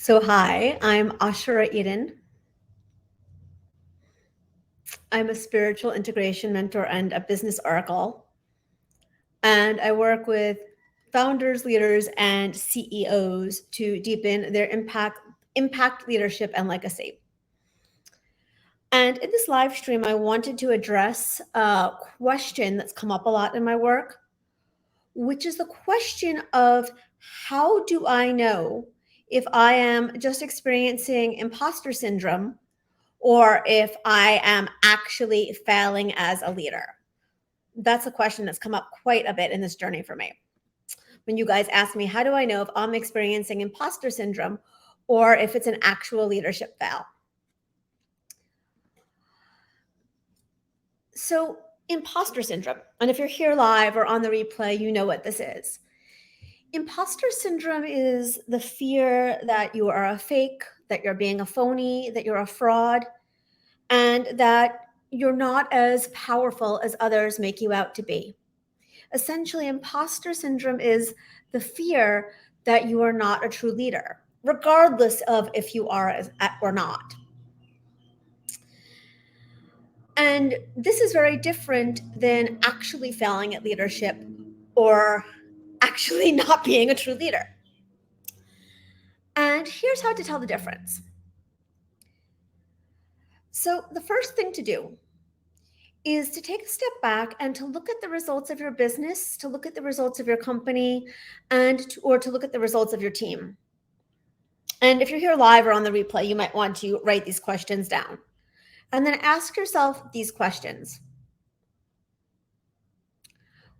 Hi, I'm Ashura Eden. I'm a spiritual integration mentor and a business oracle. And I work with founders, leaders, and CEOs to deepen their impact, leadership, and legacy. And in this live stream, I wanted to address a question that's come up a lot in my work, which is the question of how do I know if I am just experiencing imposter syndrome or if I am actually failing as a leader? That's a question that's come up quite a bit in this journey for me. When you guys ask me, how do I know if I'm experiencing imposter syndrome or if it's an actual leadership fail? So, imposter syndrome, and if you're here live or on the replay, you know what this is. Imposter syndrome is the fear that you are a fake, that you're being a phony, that you're a fraud, and that you're not as powerful as others make you out to be. Essentially, imposter syndrome is the fear that you are not a true leader, regardless of if you are or not. And this is very different than actually failing at leadership or actually not being a true leader. And here's how to tell the difference. So, the first thing to do is to take a step back and to look at the results of your business, to look at the results of your company, or to look at the results of your team. And if you're here live or on the replay, you might want to write these questions down. And then ask yourself these questions.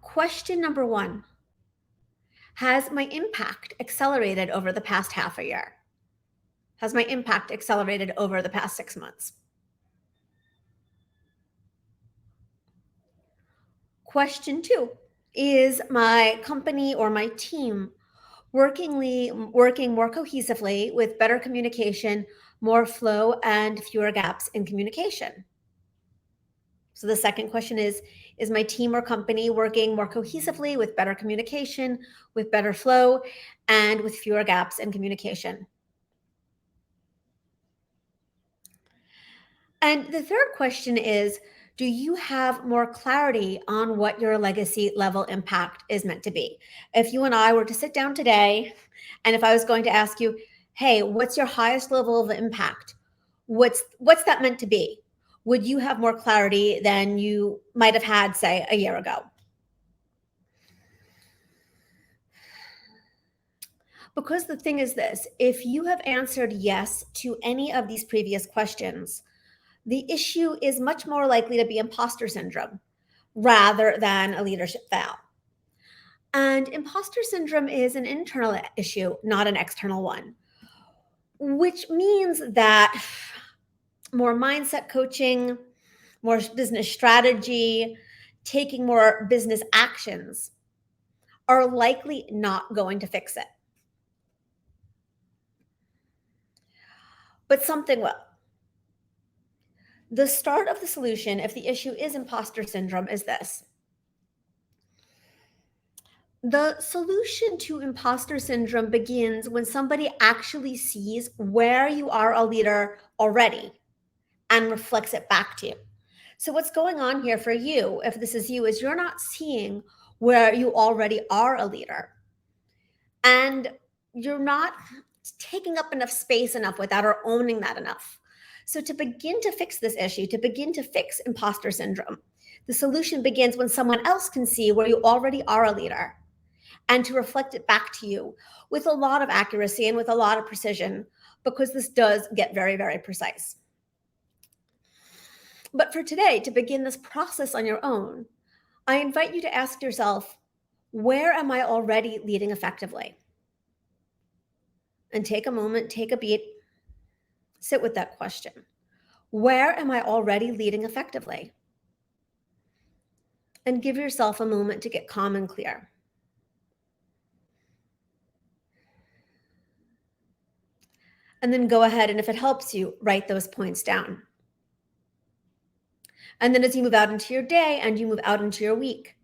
Question number 1, has my impact accelerated over the past half a year? Has my impact accelerated over the past 6 months? Question 2, is my company or my team working more cohesively with better communication, more flow, and fewer gaps in communication? So the second question is my team or company working more cohesively with better communication, with better flow, and with fewer gaps in communication? And the third question is, do you have more clarity on what your legacy level impact is meant to be? If you and I were to sit down today, and if I was going to ask you, hey, what's your highest level of impact? What's that meant to be? Would you have more clarity than you might have had, say, a year ago? Because the thing is this, if you have answered yes to any of these previous questions, the issue is much more likely to be imposter syndrome rather than a leadership fail. And imposter syndrome is an internal issue, not an external one, which means that more mindset coaching, more business strategy, taking more business actions are likely not going to fix it. But something will. The start of the solution, if the issue is imposter syndrome, is this. The solution to imposter syndrome begins when somebody actually sees where you are a leader already and reflects it back to you. So, what's going on here for you, if this is you, is you're not seeing where you already are a leader. And you're not taking up enough space enough with that or owning that enough. So, to begin to fix this issue, to begin to fix imposter syndrome, the solution begins when someone else can see where you already are a leader and to reflect it back to you with a lot of accuracy and with a lot of precision, because this does get very, very precise. But for today, to begin this process on your own, I invite you to ask yourself, where am I already leading effectively? And take a moment, take a beat, sit with that question. Where am I already leading effectively? And give yourself a moment to get calm and clear. And then go ahead and, if it helps you, write those points down. And then as you move out into your day and you move out into your week,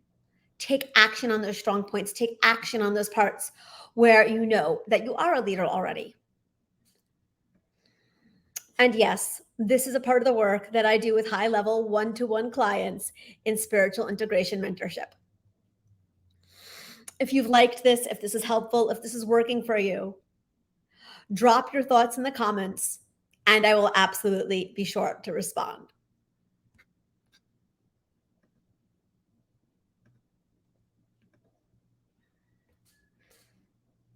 take action on those strong points, take action on those parts where you know that you are a leader already. And yes, this is a part of the work that I do with high level one to one clients in spiritual integration mentorship. If you've liked this, if this is helpful, if this is working for you, drop your thoughts in the comments and I will absolutely be sure to respond.